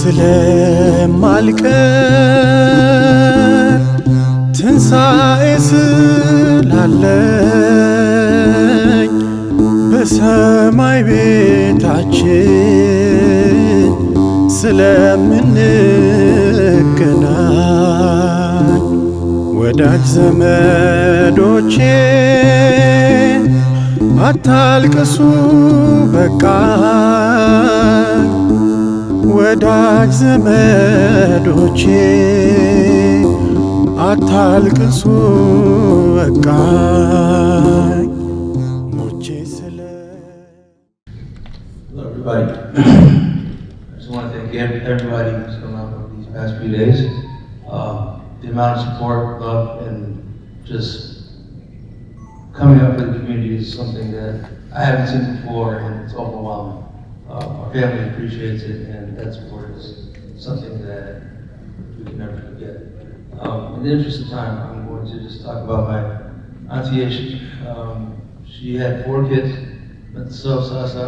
ስለማልቀር ትንሣኤ ስላለኝ በሰማይ ቤታችን ስለምንገናኝ ወዳጅ ዘመዶቼ አታልቅሱ በቃ ወዳጅ ዘመዶቼ አታልቅሱ በቃ ሞቼ ስለ Hello everybody. I just want to thank everybody who's come out over these past few days. The amount of support, love, and just coming up for the community is something that I haven't seen before, and it's overwhelming. Our family appreciates it, and that support is something that we can never forget. In the interest of time, I'm going to just talk about my auntie Aisha. She had 4 kids, but so Sasa,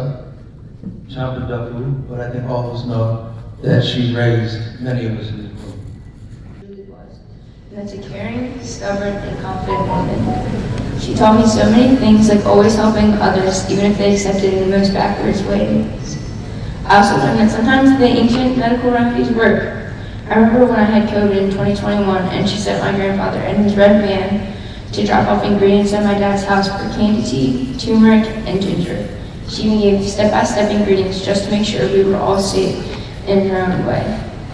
Champa Duffy, but I think all of us know that she raised many of us in this room. That's a caring, stubborn, and confident woman. She taught me so many things, like always helping others, even if they accept it in the most backwards ways. I also learned that sometimes the ancient medical remedies work. I remember when I had COVID in 2021, and she sent my grandfather in his red van to drop off ingredients at my dad's house for candy tea, turmeric, and ginger. She even gave step-by-step ingredients just to make sure we were all safe in her own way.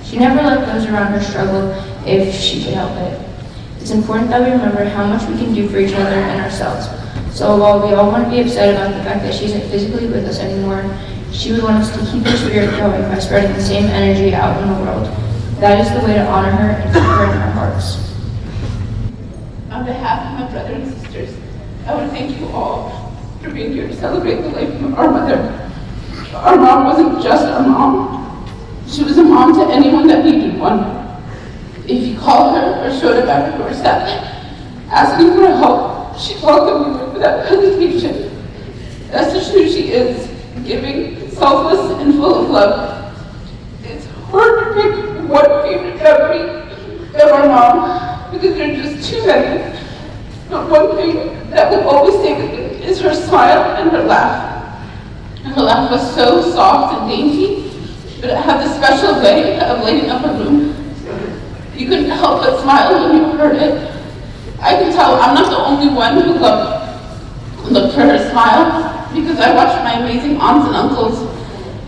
She never let those around her struggle if she could help it. It's important that we remember how much we can do for each other and ourselves. So while we all want to be upset about the fact that she isn't physically with us anymore, she would want us to keep her spirit going by spreading the same energy out in the world. That is the way to honor her and keep her in our hearts. On behalf of my brothers and sisters, I want to thank you all for being here to celebrate the life of our mother. Our mom wasn't just our mom. She was a mom to anyone that needed one. If you called her or showed up at her doorstep asking for help, she welcomed you without hesitation. That's just who she is, giving, selfless, and full of love. It's hard to pick one favorite memory of our mom because there are just too many. But one thing that will always stay with me is her smile and her laugh. Her laugh was so soft and dainty, but it had this special way of lighting up a room. You couldn't help but smile when you heard it. I can tell I'm not the only one who looked for her smile, because I watched my amazing aunts and uncles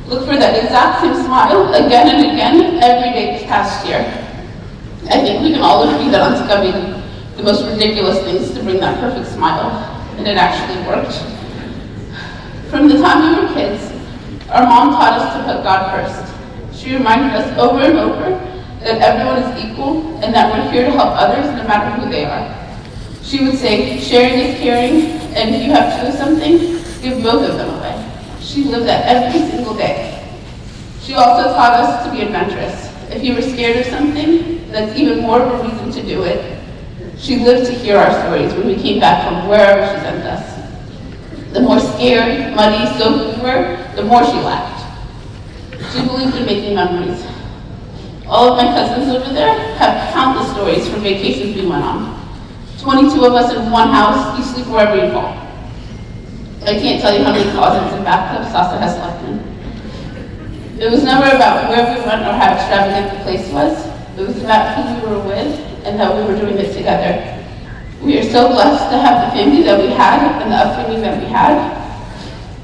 look for that exact same smile again and again every day this past year. I think we can all agree that Auntie Gubby did the most ridiculous things to bring that perfect smile, and it actually worked. From the time we were kids, our mom taught us to put God first. She reminded us over and over that everyone is equal and that we're here to help others no matter who they are. She would say, sharing is caring, and if you have two of something, give both of them away. She lived that every single day. She also taught us to be adventurous. If you were scared of something, that's even more of a reason to do it. She lived to hear our stories when we came back from wherever she sent us. The more scared, muddy, soaked we were, the more she laughed. She believed in making memories. All of my cousins over there have countless stories from vacations we went on. 22 of us in one house, you sleep wherever you fall. I can't tell you how many closets and bathtubs Sasa has slept in. It was never about where we went or how extravagant the place was. It was about who we were with and how we were doing it together. We are so blessed to have the family that we had and the upbringing that we had.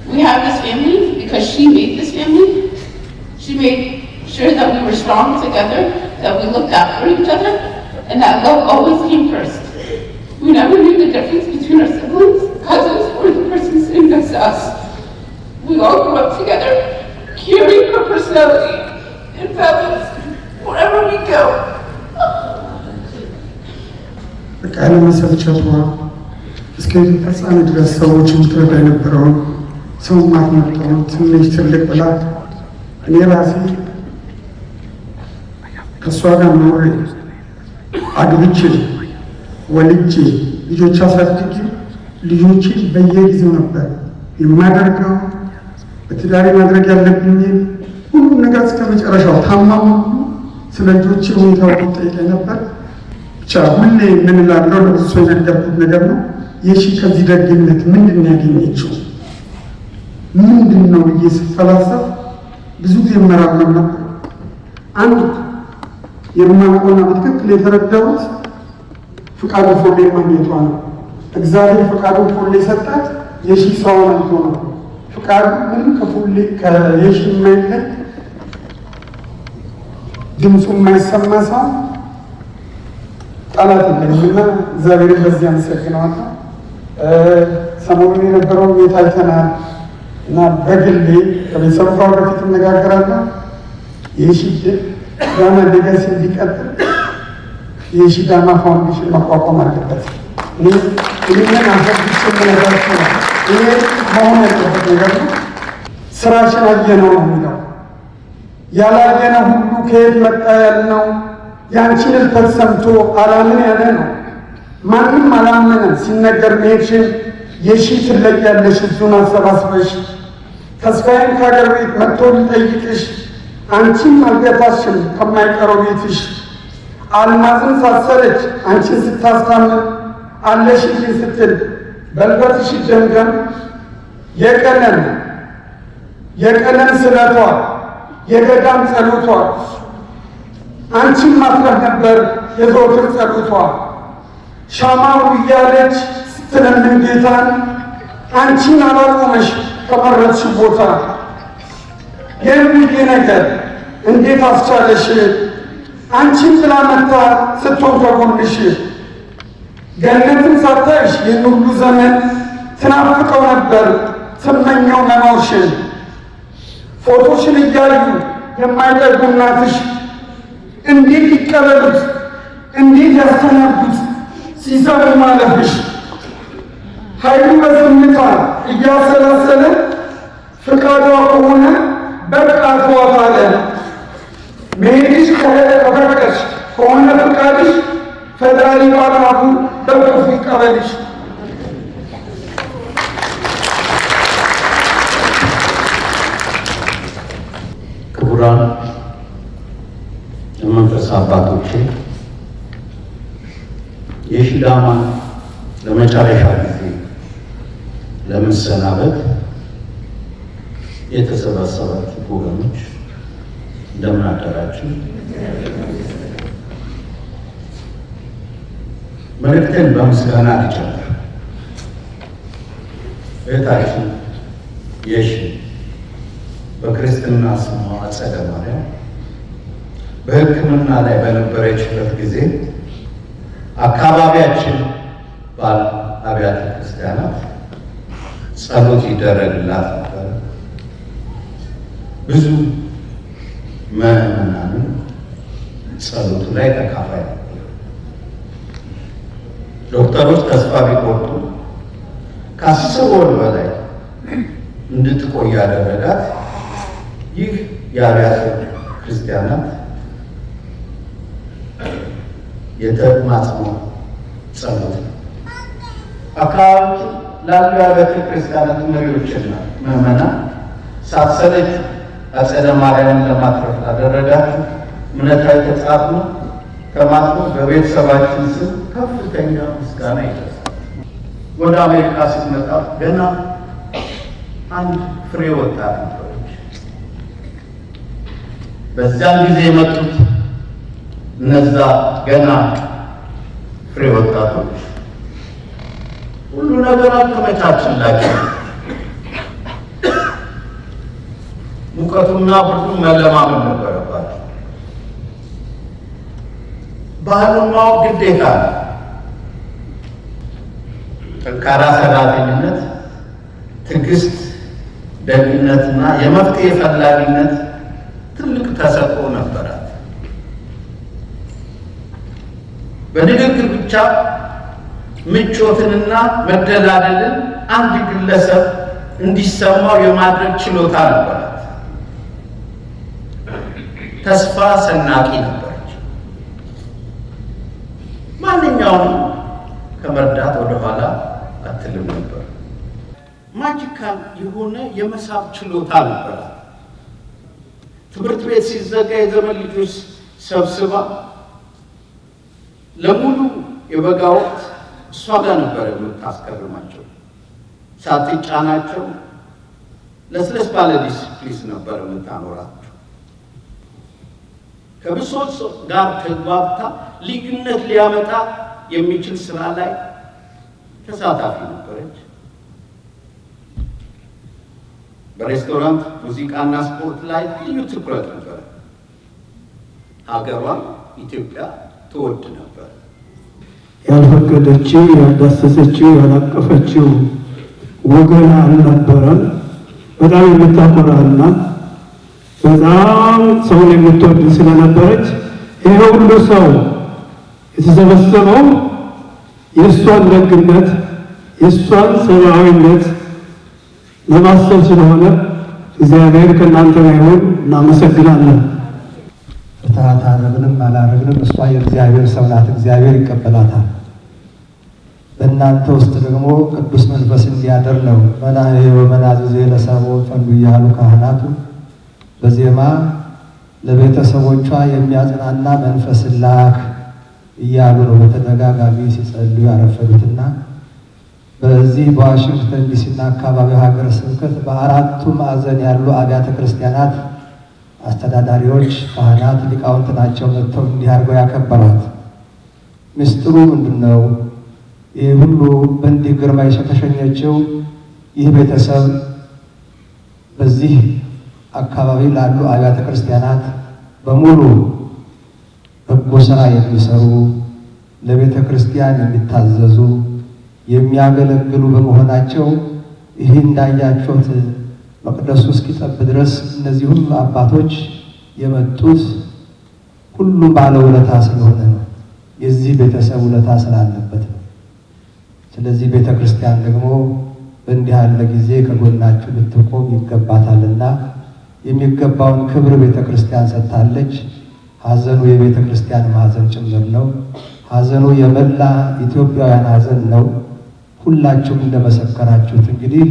We have this family because she made this family. She made sure that we were strong together, that we looked out for each other, and that love always came first. We never knew the difference between our siblings, cousins, or the person sitting next to us. We all grew up together, carrying her personality and values wherever we go. በቃለ መሰልቸቷ እስከ ፍጻሜ ድረስ ሰዎችን ትረዳ የነበረውን ሰው ማትመርጠውን ትንሽ ትልቅ ብላ እኔ ራሴ ከእሷ ጋር ኖሬ አግብቼ ወልጄ ልጆች አሳድጌ ልጆችን በየጊዜው ነበር የማደርገው። በትዳሬ ማድረግ ያለብኝን ሁሉ ነገር እስከ መጨረሻው ታማሙ ስለ ልጆቼ ሁኔታ ጠይቀኝ ነበር። ብቻ ሁሌ ምን እላለሁ ለብዙ ሰው የነገርኩት ነገር ነው። የሺ ከዚህ ደግነት ምንድን ነው ያገኘችው ምንድን ነው ብዬ ስፈላሰፍ ብዙ ጊዜ መራመር ነበር። አንድ የማውቀውና በትክክል የተረዳሁት ፍቃዱ ፎሌ ማግኘቷ ነው። እግዚአብሔር ፍቃዱን ፎሌ ሰጣት። የሺ ሰውን አይቶ ነው። ፍቃዱ ምንም ከፎሌ ከየሺ የማይለይ ድምፁ የማይሰማ ሰው ቃላት የለኝም እና እግዚአብሔርን በዚህ አመሰግነዋለሁ። ሰሞኑን የነበረውን ቤት አይተናል እና በግሌ ከቤተሰቡ ጋር በፊት እነጋገራለሁ። የሺ ዳማ ሌጋሲ እንዲቀጥል የሺ ዳማ ፋውንዴሽን መቋቋም አለበት። ይህንን አፈርድሽ የምነግራቸው ነው። ይሄ መሆን ያለበት ነገር ነው። ስራሽን አየነው ነው የሚለው። ያላየነው ሁሉ ከየት መጣ ያልነው ያንቺን እልፈት ሰምቶ አላምን ያለ ነው። ማንም አላመነም ሲነገር መሄድሽን የሺ ትለያለሽ እሱን አሰባስበሽ ተስፋዬን ከሀገር ቤት መጥቶ ሊጠይቅሽ አንቺን አልገታሽም ከማይቀረው ቤትሽ አልማዝን ሳሰረች አንቺን ስታስታምን አለሽልኝ ስትል በልበትሽ ደምደም የቀለም ስለቷ የገዳም ጸሎቷ አንቺን ማፍረህ ነበር የዘወትር ጸሎቷ ሻማው እያለች ስትለምን ጌታን አንቺን አላቆመሽ ከመረጥሽ ቦታ የሙዬ ነገር እንዴት አስቻለሽ አንቺን ብላ መታ ስትሆን ከጎንሽ ገነትን ሳታይሽ ይህን ሁሉ ዘመን ትናፍቀው ነበር ትመኘው መኖርሽን ፎቶሽን እያዩ የማይጠጉ እናትሽ እንዴት ይቀበሉት እንዴት ያስተናግዱት ሲሰሙ ማለፍሽ ኃይሉ በዝምታ እያሰላሰለ ፍቃዷ ከሆነ በቃ ተዋት አለ። መሄድሽ ከፈቀድሽ ከሆነ ፍቃድሽ ፈጣሪ ባላፉ በክፉ ይቀበልሽ። ክቡራን የመንፈስ አባቶቼ የሺ ዳማን ለመጨረሻ ጊዜ ለመሰናበት የተሰባሰባችሁ ወገኖች እንደምን አደራችሁ? መልእክቴን በምስጋና ልጀምር። እህታችን የሺ በክርስትና ስሟ አጸደ ማርያም በሕክምና ላይ በነበረችበት ጊዜ አካባቢያችን ባሉ አብያተ ክርስቲያናት ጸሎት ይደረግላት ነበር። ብዙ ምዕመናንም ጸሎቱ ላይ ተካፋይ ነበር። ዶክተሮች ተስፋ ቢቆርጡ ከ10 ወር በላይ እንድትቆይ ያደረጋት ይህ የአብያተ ክርስቲያናት የተማጽኖ ጸሎት ነው። አካባቢ ላሉ የአብያተ ክርስቲያናት መሪዎችና ምዕመናን ሳትሰለች አጸደ ማርያምን ለማትረፍ ላደረጋችሁ እምነታዊ ተጻጽኖ ከማጥፎ በቤተሰባችን ስም ከፍተኛ ምስጋና ይደርሳል። ወደ አሜሪካ ስትመጣ ገና አንድ ፍሬ ወጣት ነበረች። በዚያን ጊዜ የመጡት እነዛ ገና ፍሬ ወጣቶች ሁሉ ነገር አልተመቻችላቸው። ሙቀቱና ብርዱ መለማመን ነበረባቸው። ባህሉን ማወቅ ግዴታ ነው። ጠንካራ ሰራተኝነት፣ ትዕግስት፣ ደግነትና የመፍትሄ ፈላጊነት ትልቅ ተሰጥኦ ነበራት። በንግግር ብቻ ምቾትንና መደላደልን አንድ ግለሰብ እንዲሰማው የማድረግ ችሎታ ነበራት። ተስፋ ሰናቂ ነበረች። ማንኛውም ከመርዳት ወደኋላ አትልም ነበር። ማጂካል የሆነ የመሳብ ችሎታ ነበራት። ትምህርት ቤት ሲዘጋ የዘመን ልጆች ሰብስባ ለሙሉ የበጋ ወቅት እሷ ጋር ነበር የምታስገርማቸው። ሳትጫናቸው ለስለስ ባለ ዲስፕሊን ነበር የምታኖራቸው። ከብሶት ጋር ተግባብታ ልዩነት ሊያመጣ የሚችል ስራ ላይ ተሳታፊ ነበረች። በሬስቶራንት ሙዚቃና ስፖርት ላይ ልዩ ትኩረት ነበር። ሀገሯን ኢትዮጵያ ትወድ ነበር። ያልፈቀደችው፣ ያልዳሰሰችው፣ ያላቀፈችው ወገን አልነበረም። በጣም የምታኮራና በጣም ሰውን የምትወድ ስለነበረች ይሄ ሁሉ ሰው የተሰበሰበው የእሷን ደግነት የእሷን ሰብአዊነት ለማሰብ ስለሆነ እግዚአብሔር ከእናንተ ጋር ይሁን። እናመሰግናለን። ፍትሐት አረግንም አላረግንም እሷ የእግዚአብሔር ሰው ናት። እግዚአብሔር ይቀበላታል። በእናንተ ውስጥ ደግሞ ቅዱስ መንፈስ እንዲያደር ነው። መናሄ ወመናዝዜ ለሰቦ ፈንዱ እያሉ ካህናቱ በዜማ ለቤተሰቦቿ የሚያጽናና መንፈስ ላክ እያሉ ነው በተደጋጋሚ ሲጸልዩ ያረፈዱትና በዚህ በዋሽንግተን ዲሲና አካባቢው ሀገረ ስብከት በአራቱ ማዕዘን ያሉ አብያተ ክርስቲያናት አስተዳዳሪዎች፣ ካህናት፣ ሊቃውንት ናቸው መጥተው እንዲህ አድርገው ያከበሯት። ምስጢሩ ምንድን ነው? ይህ ሁሉ በእንዲህ ግርማ የተሸኘችው ይህ ቤተሰብ በዚህ አካባቢ ላሉ አብያተ ክርስቲያናት በሙሉ በጎ ስራ የሚሰሩ ለቤተ ክርስቲያን የሚታዘዙ የሚያገለግሉ በመሆናቸው ይህ እንዳያችሁት መቅደሱ እስኪጠብ ድረስ እነዚህ ሁሉ አባቶች የመጡት ሁሉም ባለውለታ ስለሆነ ነው። የዚህ ቤተሰብ ውለታ ስላለበት ነው። ስለዚህ ቤተ ክርስቲያን ደግሞ በእንዲህ ያለ ጊዜ ከጎናችሁ ልትቆም ይገባታልና የሚገባውን ክብር ቤተ ክርስቲያን ሰጥታለች። ሐዘኑ የቤተ ክርስቲያን ሐዘን ጭምር ነው። ሐዘኑ የመላ ኢትዮጵያውያን ሐዘን ነው። ሁላችሁም እንደመሰከራችሁት እንግዲህ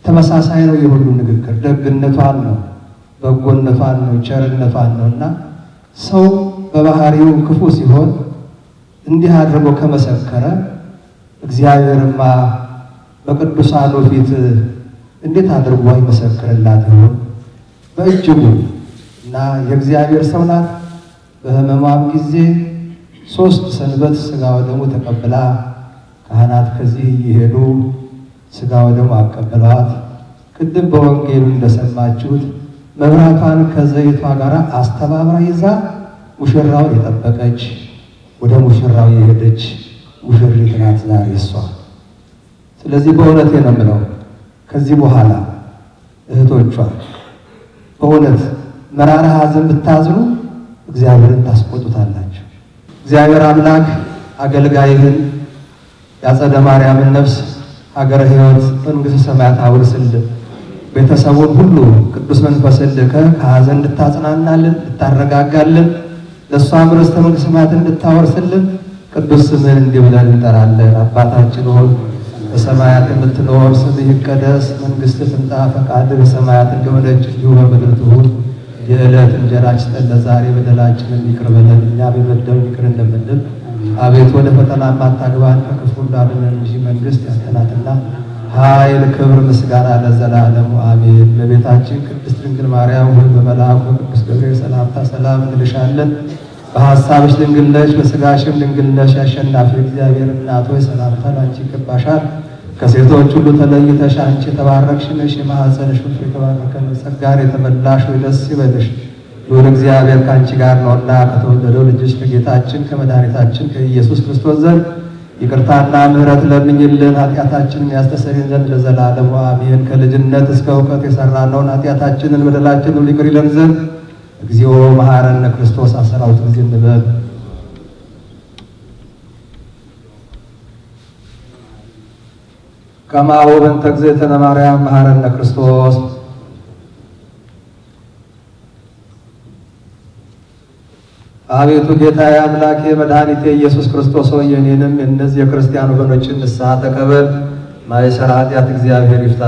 ተመሳሳይ ነው። የሁሉ ንግግር ደግነቷን ነው፣ በጎነቷን ነው፣ ቸርነቷን ነው እና ሰው በባህሪው ክፉ ሲሆን እንዲህ አድርጎ ከመሰከረ እግዚአብሔርማ በቅዱሳኑ ፊት እንዴት አድርጎ አይመሰክርላት ይሆን? በእጅጉ እና የእግዚአብሔር ሰው ናት። በሕመሟም ጊዜ 3 ሰንበት ሥጋ ወደሙ ተቀብላ ካህናት ከዚህ እየሄዱ ሥጋ ወደሙ አቀበሏት። ቅድም በወንጌሉ እንደሰማችሁት መብራቷን ከዘይቷ ጋር አስተባብራ ይዛ ሙሽራውን የጠበቀች ወደ ሙሽራው የሄደች ሙሽሪት ናት ዛሬ እሷ። ስለዚህ በእውነት ነው የምለው ከዚህ በኋላ እህቶቿ በእውነት መራራ ሐዘን ብታዝኑ እግዚአብሔርን ታስቆጡታላችሁ። እግዚአብሔር አምላክ አገልጋይህን ያጸደ ማርያምን ነፍስ ሀገረ ሕይወት መንግሥተ ሰማያት አውርስልን። ቤተሰቡን ሁሉ ቅዱስ መንፈስን ልከ ከሐዘን እንድታጽናናልን እንድታረጋጋልን ለእሷም ርስተ መንግሥተ ሰማያት እንድታወርስልን ቅዱስ ስምህን እንዲህ ብለን እንጠራለን። አባታችን ሆይ በሰማያት የምትኖር ስምህ ይቀደስ፣ መንግሥትህ ትምጣ፣ ፈቃድህ በሰማያት እንደሆነች እንዲሁ በምድር ትሁን። የዕለት እንጀራችንን ስጠን ዛሬ፣ በደላችንን ይቅር በለን እኛ የበደሉንን ይቅር እንደምንል። አቤቱ ወደ ፈተና አታግባን ከክፉ ሁሉ አድነን እንጂ መንግሥት ያንተ ናትና ኃይል፣ ክብር፣ ምስጋና ለዘላለሙ አሜን። በቤታችን ቅድስት ድንግል ማርያም ሆይ በመልአኩ ቅዱስ ገብርኤል ሰላምታ ሰላም እንልሻለን። በሐሳብሽ ድንግል ነሽ፣ በሥጋሽም ድንግል ነሽ። አሸናፊ እግዚአብሔር እናት ሆይ ሰላምታ ላንቺ ይገባሻል። ከሴቶች ሁሉ ተለይተሽ አንቺ የተባረክሽ ነሽ፣ የማኅፀንሽ ፍሬ የተባረከ ነው። ጸጋን የተመላሽ ሆይ ደስ ይበልሽ፣ ልዑል እግዚአብሔር ከአንቺ ጋር ነውና ከተወደደው ልጅሽ ከጌታችን ከመድኃኒታችን ከኢየሱስ ክርስቶስ ዘንድ ይቅርታና ምሕረት ለምኝልን ኃጢአታችንን ያስተሰርይን ዘንድ ለዘላለሙ አሜን። ከልጅነት እስከ እውቀት የሠራነውን ኃጢአታችንን በደላችንን ይቅር ይለን ዘንድ እግዚኦ መሐረነ ክርስቶስ 12 ጊዜ እንበል። ከማሁ በእንተ እግዝእትነ ማርያም መሐረነ ክርስቶስ። አቤቱ ጌታዬ አምላኬ መድኃኒቴ ኢየሱስ ክርስቶስ ሆይ የኔንም የእነዚህ የክርስቲያን ወገኖችን ንስሐ ተቀበል። ማይሰራ ኃጢአት እግዚአብሔር ይፍታ።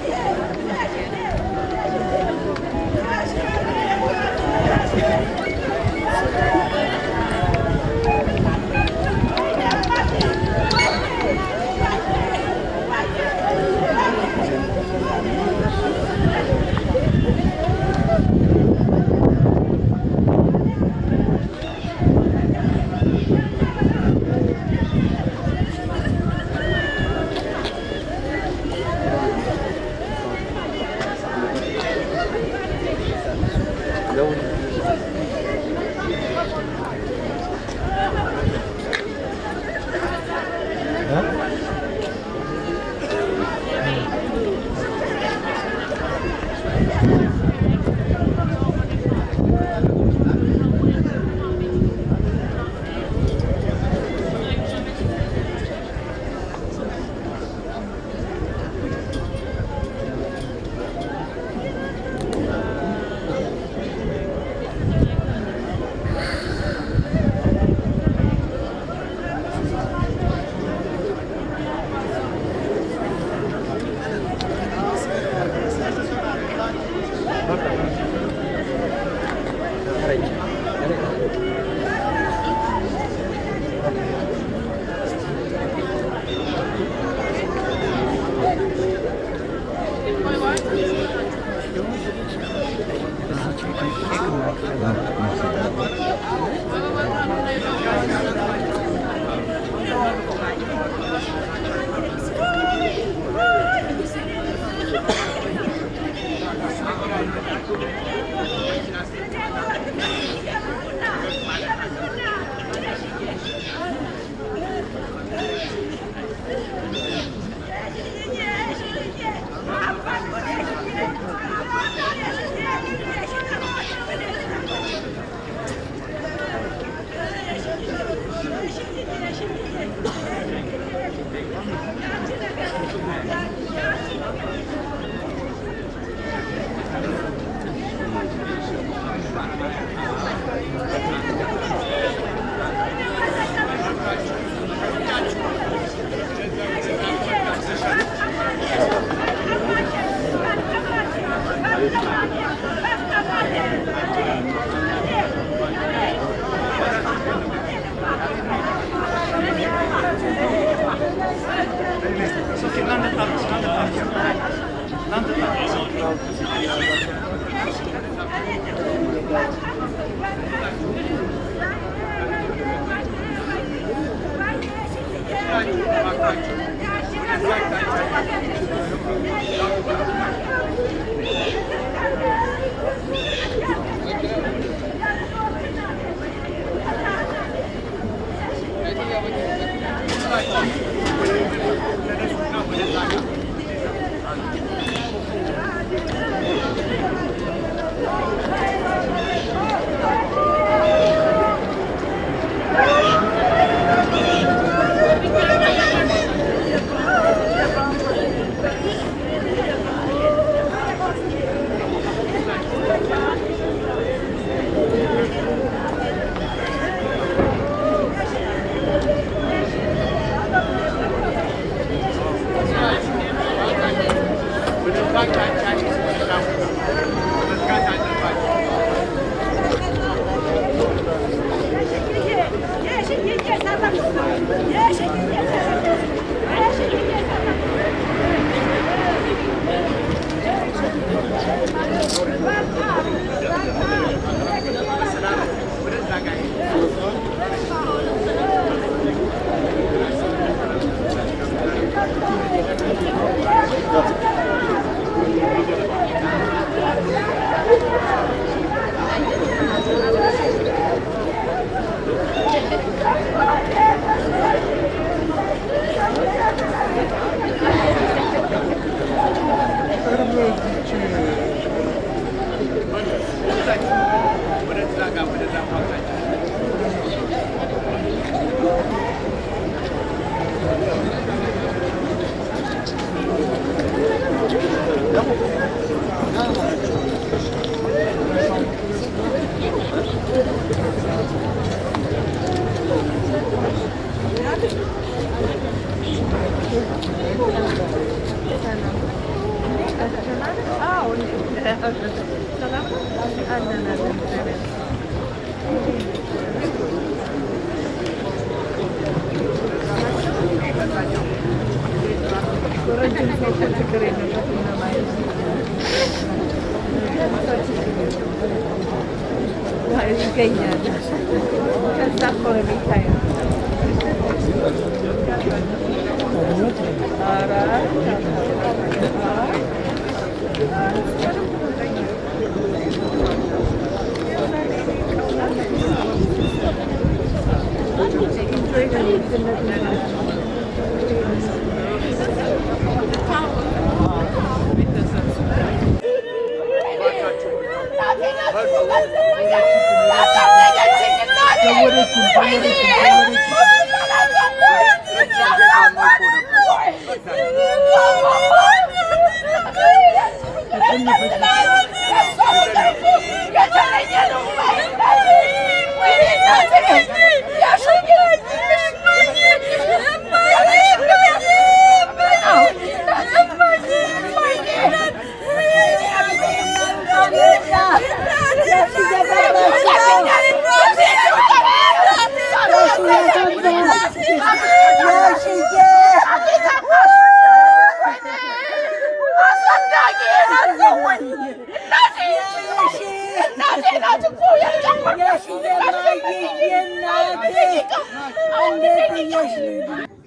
Gracias.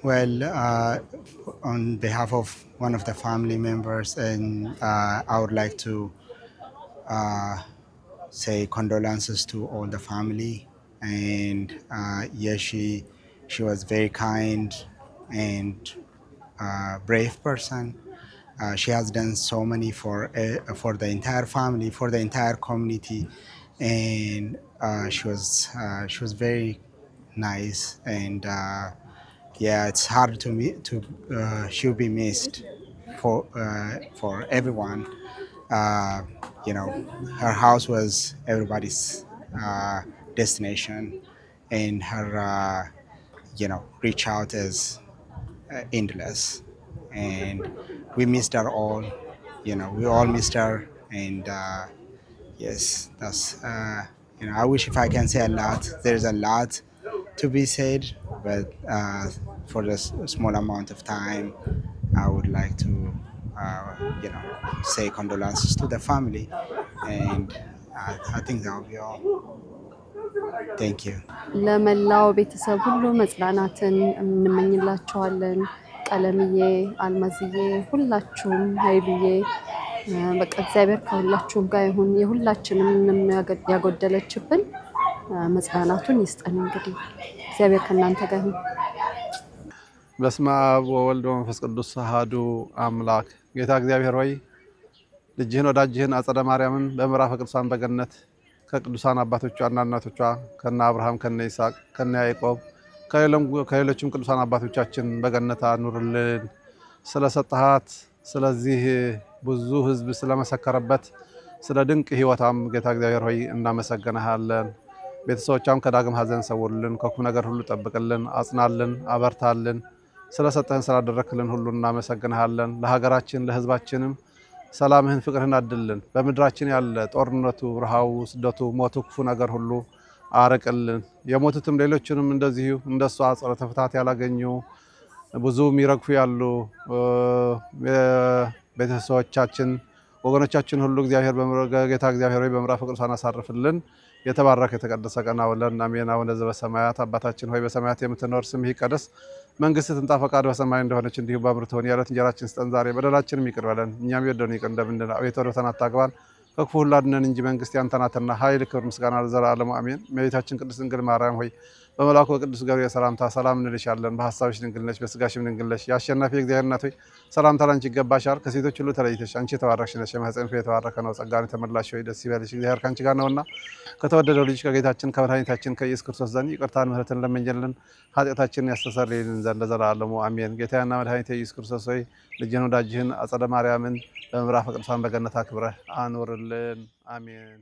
Well, on behalf of one of the family members, and I would like to say condolences to all the family. And yes, she was very kind and brave person. She has done so many for the entire family, for the entire community, and she was very nice. And yeah, it's hard to me to she'll be missed for everyone. Uh, her house was everybody's destination, and her reach out is endless, and we missed her all. We all missed her, and yes, that's I wish if I can say a lot. There's a lot to be said, but for this small amount of time, I would like to, say condolences to the family, and I think that will be all. Thank you. ለመላው ቤተሰብ ሁሉ መጽናናትን እንመኝላችኋለን። ቀለምዬ፣ አልማዝዬ፣ ሁላችሁም ኃይሉዬ በቃ እግዚአብሔር ከሁላችሁም ጋር ይሁን። የሁላችንም ያጎደለችብን መጽናናቱን ይስጠን። እንግዲህ እግዚአብሔር ከእናንተ ጋር ይሁን። በስመ አብ ወወልድ ወመንፈስ ቅዱስ አሐዱ አምላክ። ጌታ እግዚአብሔር ሆይ ልጅህን ወዳጅህን አጸደ ማርያምን በምዕራፈ ቅዱሳን በገነት ከቅዱሳን አባቶቿና እናቶቿ ከነ አብርሃም ከነ ይስሐቅ ከነ ያዕቆብ ከሌሎችም ቅዱሳን አባቶቻችን በገነት አኑርልን። ስለሰጠሃት ስለዚህ ብዙ ሕዝብ ስለመሰከረበት ስለ ድንቅ ሕይወታም ጌታ እግዚአብሔር ሆይ እናመሰግንሃለን። ቤተሰቦቿም ከዳግም ሐዘን ሰውርልን፣ ከክፉ ነገር ሁሉ ጠብቅልን፣ አጽናልን፣ አበርታልን። ስለሰጠህን ስላደረክልን ሁሉ እናመሰግንሃለን። ለሀገራችን ለሕዝባችንም ሰላምህን ፍቅርህን አድልን። በምድራችን ያለ ጦርነቱ፣ ረሃቡ፣ ስደቱ፣ ሞቱ፣ ክፉ ነገር ሁሉ አርቅልን። የሞቱትም ሌሎችንም እንደዚሁ እንደሷ ጸሎተ ፍትሐት ያላገኙ ብዙ የሚረግፉ ያሉ ቤተሰቦቻችን ወገኖቻችን ሁሉ እግዚአብሔር ጌታ እግዚአብሔር ሆይ በምዕራፈ ቅዱሳን አሳርፍልን። የተባረከ የተቀደሰ ቀን አውለን። አሜን። አቡነ ዘበሰማያት አባታችን ሆይ በሰማያት የምትኖር ስምህ ይቀደስ፣ መንግስትህ ትምጣ፣ ፈቃድህ በሰማይ እንደሆነች እንዲሁ በምድር ትሁን። የዕለት እንጀራችንን ስጠን ዛሬ፣ በደላችንን ይቅር በለን እኛም የበደሉንን ይቅር እንደምንል፣ አቤቱ ወደ ፈተና አታግባን ከክፉ ሁሉ አድነን እንጂ መንግስት ያንተ ናትና ኃይል፣ ክብር፣ ምስጋና ለዘላለሙ አሜን። እመቤታችን ቅድስት ድንግል ማርያም ሆይ በመልአኩ በቅዱስ ገብርኤል ሰላምታ ሰላም እንልሻለን። በሐሳብሽ ድንግል ነሽ፣ በስጋሽም ድንግል ነሽ። የአሸናፊ እግዚአብሔር እናት ሆይ ሰላምታ ላንቺ ይገባሻል። ከሴቶች ሁሉ ተለይተሽ አንቺ የተባረክሽ ነሽ፣ የማኅፀንሽ ፍሬ የተባረከ ነው። ጸጋን የተመላሽ ሆይ ደስ ይበልሽ፣ እግዚአብሔር ከአንቺ ጋር ነውና ከተወደደው ልጅ ከጌታችን ከመድኃኒታችን ከኢየሱስ ክርስቶስ ዘንድ ይቅርታን ምሕረትን ለምኝልን ኃጢአታችንን ያስተሰርይልን ዘንድ ለዘላለሙ አሜን። ጌታዬና መድኃኒቴ ኢየሱስ ክርስቶስ ሆይ ልጅህን ወዳጅህን አጸደ ማርያምን በምዕራፈ ቅዱሳን በገነት አክብረህ አኑርልን። አሜን።